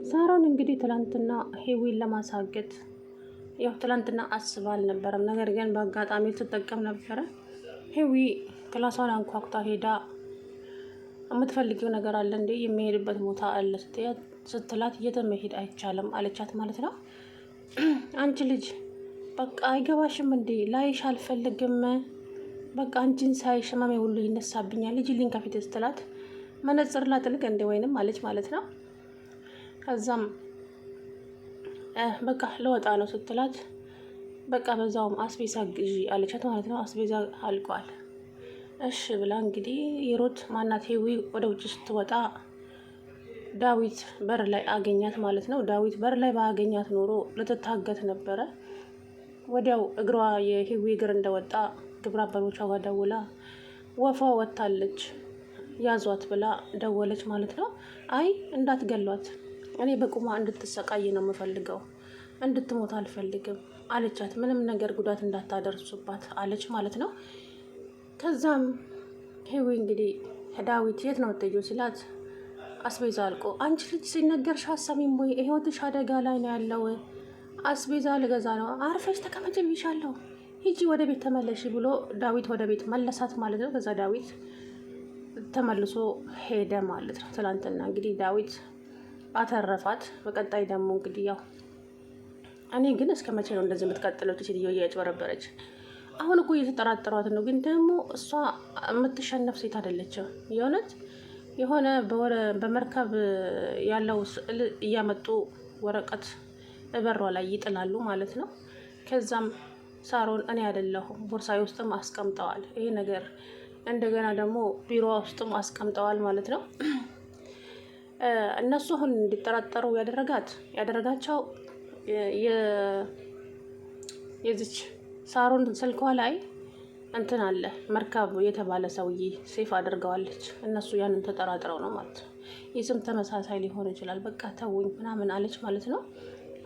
ሳሮን እንግዲህ ትላንትና ሄዊን ለማሳገት ያው ትላንትና አስባ አልነበረም። ነገር ግን በአጋጣሚ ትጠቀም ነበረ። ሄዊ ክላሷን አንኳኩታ ሄዳ የምትፈልጊው ነገር አለ እንዴ? የሚሄድበት ቦታ አለ ስትላት የትም መሄድ አይቻልም አለቻት ማለት ነው። አንቺ ልጅ በቃ አይገባሽም እንዴ? ላይሽ አልፈልግም። በቃ አንቺን ሳይሽ ህመሜ ሁሉ ይነሳብኛል። ልጅ ልኝ ከፊት ስትላት መነጽር ላጥልቅ እንዴ ወይንም አለች ማለት ነው። ከዛም በቃ ለወጣ ነው ስትላት በቃ በዛውም አስቤዛ ግዢ አለቻት ማለት ነው። አስቤዛ አልቋል። እሺ ብላ እንግዲህ የሮት ማናት ሄዊ ወደ ውጭ ስትወጣ ዳዊት በር ላይ አገኛት ማለት ነው። ዳዊት በር ላይ ባገኛት ኖሮ ልትታገት ነበረ። ወዲያው እግሯ የሄዊ እግር እንደወጣ ግብረ አበሮቿ ጋር ደውላ ወፏ ወጥታለች ያዟት ብላ ደወለች ማለት ነው። አይ እንዳትገሏት፣ እኔ በቁማ እንድትሰቃይ ነው የምፈልገው፣ እንድትሞት አልፈልግም አለቻት። ምንም ነገር ጉዳት እንዳታደርሱባት አለች ማለት ነው። ከዛም ሄዊ እንግዲህ ዳዊት የት ነው የምትሄጂው ሲላት አስቤዛ አልቆ፣ አንቺ ልጅ ሲነገርሽ ሀሳቢም ወይ ህይወትሽ አደጋ ላይ ነው ያለው፣ አስቤዛ ልገዛ ነው፣ አርፈሽ ተቀመጭ ብዬሻለሁ፣ ሂጂ ወደ ቤት ተመለሺ ብሎ ዳዊት ወደ ቤት መለሳት ማለት ነው። ከዛ ዳዊት ተመልሶ ሄደ ማለት ነው። ትላንትና እንግዲህ ዳዊት አተረፋት። በቀጣይ ደግሞ እንግዲህ ያው እኔ ግን እስከ መቼ ነው እንደዚህ የምትቀጥለው? ሴትዮ እያጭበረበረች አሁን እኮ እየተጠራጠሯት ነው። ግን ደግሞ እሷ የምትሸነፍ ሴት አይደለችም። የእውነት የሆነ በመርከብ ያለው ስዕል እያመጡ ወረቀት በሯ ላይ ይጥላሉ ማለት ነው። ከዛም ሳሮን እኔ አይደለሁም ቦርሳዬ ውስጥም አስቀምጠዋል ይሄ ነገር፣ እንደገና ደግሞ ቢሮ ውስጥም አስቀምጠዋል ማለት ነው። እነሱ አሁን እንዲጠራጠሩ ያደረጋቸው የዚች ሳሮን ስልኳ ላይ እንትን አለ መርከብ የተባለ ሰውዬ ሴፍ አድርገዋለች። እነሱ ያንን ተጠራጥረው ነው ማለት ነው። የስም ተመሳሳይ ሊሆን ይችላል። በቃ ተውኝ ምናምን አለች ማለት ነው።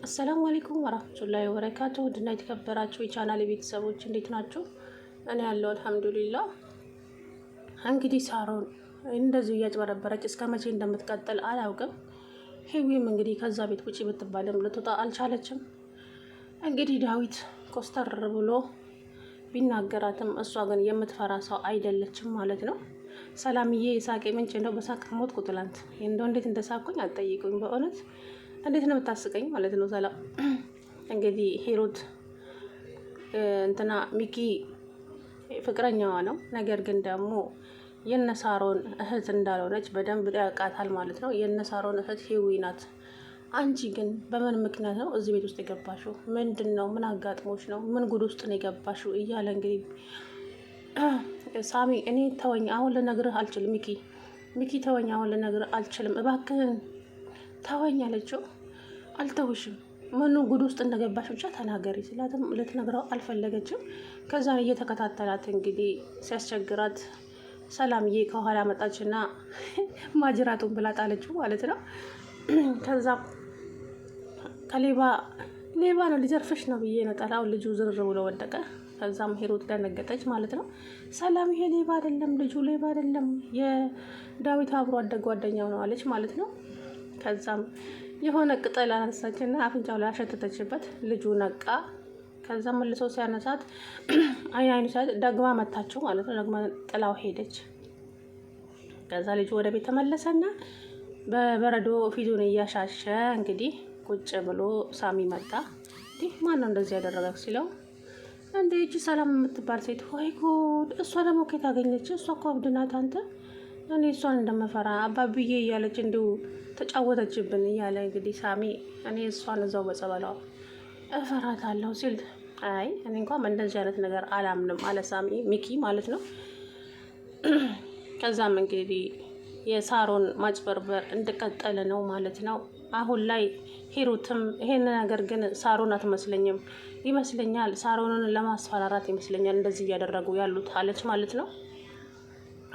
አሰላሙ አለይኩም ወራህመቱላሂ ወበረካቱ። ውድና የተከበራችሁ የቻናል ቤተሰቦች እንዴት ናችሁ? እኔ ያለው አልሐምዱሊላህ። እንግዲህ ሳሮን እንደዚሁ እያጭበረበረች እስከ መቼ እንደምትቀጥል አላውቅም። ሄዊም እንግዲህ ከዛ ቤት ውጪ ብትባልም ልትወጣ አልቻለችም። እንግዲህ ዳዊት ኮስተር ብሎ ቢናገራትም እሷ ግን የምትፈራ ሰው አይደለችም ማለት ነው። ሰላምዬ የሳቄ ምንጭ እንደው በሳቅ ሞትኩ ትላንት። እንደው እንዴት እንደሳቁኝ አልጠይቁኝ። በእውነት እንዴት ነው የምታስቀኝ ማለት ነው። ሰላም እንግዲህ ሂሩት እንትና ሚኪ ፍቅረኛዋ ነው። ነገር ግን ደግሞ የነሳሮን እህት እንዳልሆነች በደንብ ያውቃታል ማለት ነው። የነሳሮን እህት ሄዊ ናት። አንቺ ግን በምን ምክንያት ነው እዚህ ቤት ውስጥ የገባሽው? ምንድን ነው? ምን አጋጥሞች ነው? ምን ጉድ ውስጥ ነው የገባሽው? እያለ እንግዲህ ሳሚ እኔ ተወኝ፣ አሁን ልነግርህ አልችልም። ሚኪ ተወኝ፣ አሁን ልነግርህ አልችልም፣ እባክህን ተወኝ አለችው። አልተውሽም፣ ምኑ ጉድ ውስጥ እንደገባሽ ብቻ ተናገሪ ሲላትም ልትነግረው አልፈለገችም። ከዛን እየተከታተላት እንግዲህ ሲያስቸግራት ሰላምዬ ከኋላ መጣችና ማጅራቱን ብላ ጣለችው ማለት ነው። ከዛ ከሌባ ነው ሊዘርፍሽ ነው ብዬ ነው ጠላው። ልጁ ዝር ብሎ ወደቀ። ከዛም ሂሩት ደነገጠች ማለት ነው። ሰላም ይሄ ሌባ አይደለም፣ ልጁ ሌባ አይደለም፣ የዳዊት አብሮ አደግ ጓደኛው ነው አለች ማለት ነው። ከዛም የሆነ ቅጠል አነሳችና አፍንጫው ላይ አሸተተችበት። ልጁ ነቃ። ከዛ መልሶ ሲያነሳት አይኑ ሳይት ደግማ መታችው ማለት ነው። ደግማ ጥላው ሄደች። ከዛ ልጁ ወደ ቤት ተመለሰና በበረዶ ፊቱን እያሻሸ እንግዲህ ቁጭ ብሎ ሳሚ መጣ። እንዲህ ማን ነው እንደዚህ ያደረገው ሲለው እንዴ እቺ ሰላም የምትባል ሴት፣ ወይ ጉድ! እሷ ደግሞ ከየት አገኘች? እሷ እኮ አብድ ናት። አንተ እኔ እሷን እንደመፈራ አባብዬ እያለች እንዲሁ ተጫወተችብን እያለ እንግዲህ ሳሚ እኔ እሷን እዛው በጸበላው እፈራታለሁ ሲል አይ እኔ እንኳን እንደዚህ አይነት ነገር አላምንም አለ ሳሚ ሚኪ ማለት ነው። ከዛም እንግዲህ የሳሮን ማጭበርበር እንደቀጠለ ነው ማለት ነው። አሁን ላይ ሂሩትም ይሄን ነገር ግን ሳሮን አትመስለኝም ይመስለኛል፣ ሳሮንን ለማስፈራራት ይመስለኛል እንደዚህ እያደረጉ ያሉት አለች ማለት ነው።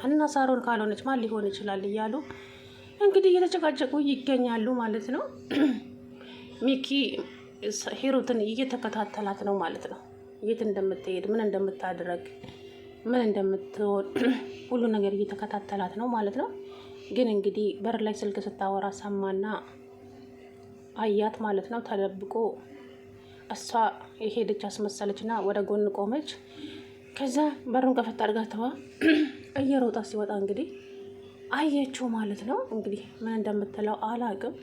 እና ሳሮን ካልሆነች ማን ሊሆን ይችላል እያሉ እንግዲህ እየተጨቃጨቁ ይገኛሉ ማለት ነው። ሚኪ ሂሩትን እየተከታተላት ነው ማለት ነው። የት እንደምትሄድ፣ ምን እንደምታደርግ፣ ምን እንደምትሆን ሁሉ ነገር እየተከታተላት ነው ማለት ነው። ግን እንግዲህ በር ላይ ስልክ ስታወራ ሰማና አያት ማለት ነው ተደብቆ። እሷ የሄደች አስመሰለችና ወደ ጎን ቆመች። ከዛ በሩን ከፈት አድርጋ ተዋ እየሮጣ ሲወጣ እንግዲህ አየችው ማለት ነው። እንግዲህ ምን እንደምትለው አላቅም።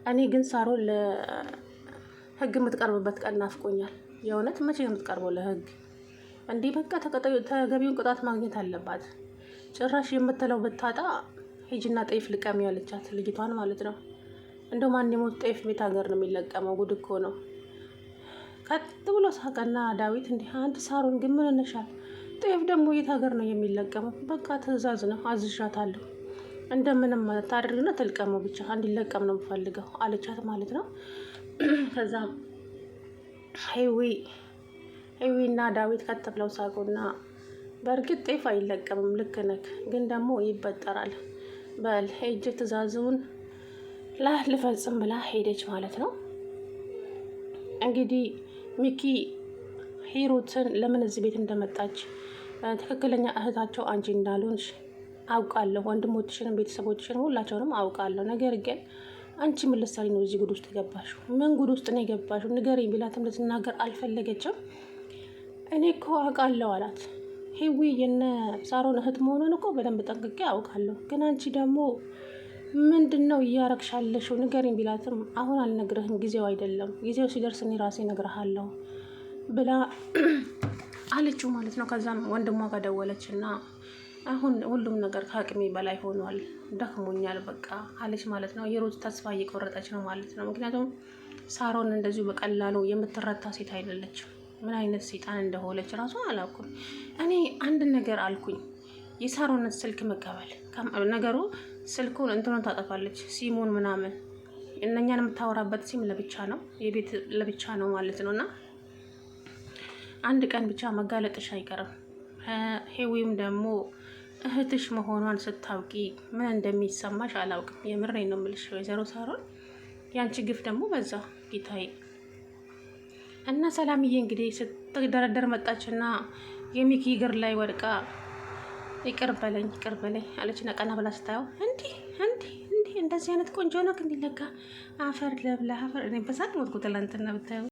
እኔ ግን ሳሮን ለህግ የምትቀርብበት ቀን ናፍቆኛል። የእውነት መቼ ነው የምትቀርበው ለህግ? እንዲህ በቃ ተገቢውን ቅጣት ማግኘት አለባት። ጭራሽ የምትለው ብታጣ ሂጂና ጤፍ ልቀሚ ያለቻት ልጅቷን ማለት ነው። እንደው ማን የሞት ጤፍ ቤት ሀገር ነው የሚለቀመው? ጉድ እኮ ነው። ቀጥ ብሎ ሳቀና ዳዊት እንዲህ አንድ ሳሮን ግን ምን ነሻል? ጤፍ ደግሞ የት ሀገር ነው የሚለቀመው? በቃ ትዕዛዝ ነው፣ አዝዣታለሁ። እንደምንም ታደርግና ትልቀመው፣ ብቻ እንዲለቀም ነው የምፈልገው አለቻት ማለት ነው። ከዛም ሄዊና ዳዊት ቀጥ ብለው ሳቁና በእርግጥ ጤፍ አይለቀምም፣ ልክ ነክ፣ ግን ደግሞ ይበጠራል። በል ሄጅ ትዕዛዙን ልፈጽም ብላ ሄደች ማለት ነው። እንግዲህ ሚኪ ሂሩትን ለምን እዚህ ቤት እንደመጣች ትክክለኛ እህታቸው አንቺ እንዳልሆንሽ አውቃለሁ። ወንድሞችሽንም ቤተሰቦችሽንም ሁላቸውንም አውቃለሁ። ነገር ግን አንቺ ምን ልትሰሪ ነው እዚህ ጉድ ውስጥ የገባሽው? ምን ጉድ ውስጥ ነው የገባሽው? ንገሪኝ ቢላትም ልትናገር አልፈለገችም። እኔ እኮ አውቃለሁ አላት። ሂዊ የነ ሳሮን እህት መሆኑን እኮ በደንብ ጠንቅቄ አውቃለሁ። ግን አንቺ ደግሞ ምንድን ነው እያረግሻለሽው? ንገሪኝ ቢላትም አሁን አልነግርህም፣ ጊዜው አይደለም፣ ጊዜው ሲደርስ እኔ ራሴ እነግርሃለሁ ብላ አለችው ማለት ነው። ከዛም ወንድሟ ጋር ደወለች እና አሁን ሁሉም ነገር ከአቅሜ በላይ ሆኗል፣ ደክሞኛል በቃ አለች ማለት ነው። የሮዝ ተስፋ እየቆረጠች ነው ማለት ነው። ምክንያቱም ሳሮን እንደዚሁ በቀላሉ የምትረታ ሴት አይደለችም። ምን አይነት ሴጣን እንደሆነች ራሱ አላውቅም። እኔ አንድ ነገር አልኩኝ፣ የሳሮንን ስልክ መቀበል ነገሩ ስልኩን እንትኑን ታጠፋለች፣ ሲሙን ምናምን እነኛን የምታወራበት ሲም ለብቻ ነው፣ የቤት ለብቻ ነው ማለት ነው። እና አንድ ቀን ብቻ መጋለጥሽ አይቀርም። ሄዊም ደግሞ እህትሽ መሆኗን ስታውቂ ምን እንደሚሰማሽ አላውቅም። የምሬን ነው የምልሽ ወይዘሮ ሳሮን፣ ያንቺ ግፍ ደግሞ በዛ ጌታዬ። እና ሰላምዬ እንግዲህ ስትደረደር መጣችና የሚኪ እግር ላይ ወድቃ ይቅር በለኝ አለችና ቀና ብላ ስታየው እንዲህ እንደዚህ አይነት ቆንጆ ነው እንዲለጋ አፈር ለብላ አፈር። እኔ በሳቅ ሞትኩ ትላንትና ብታየው።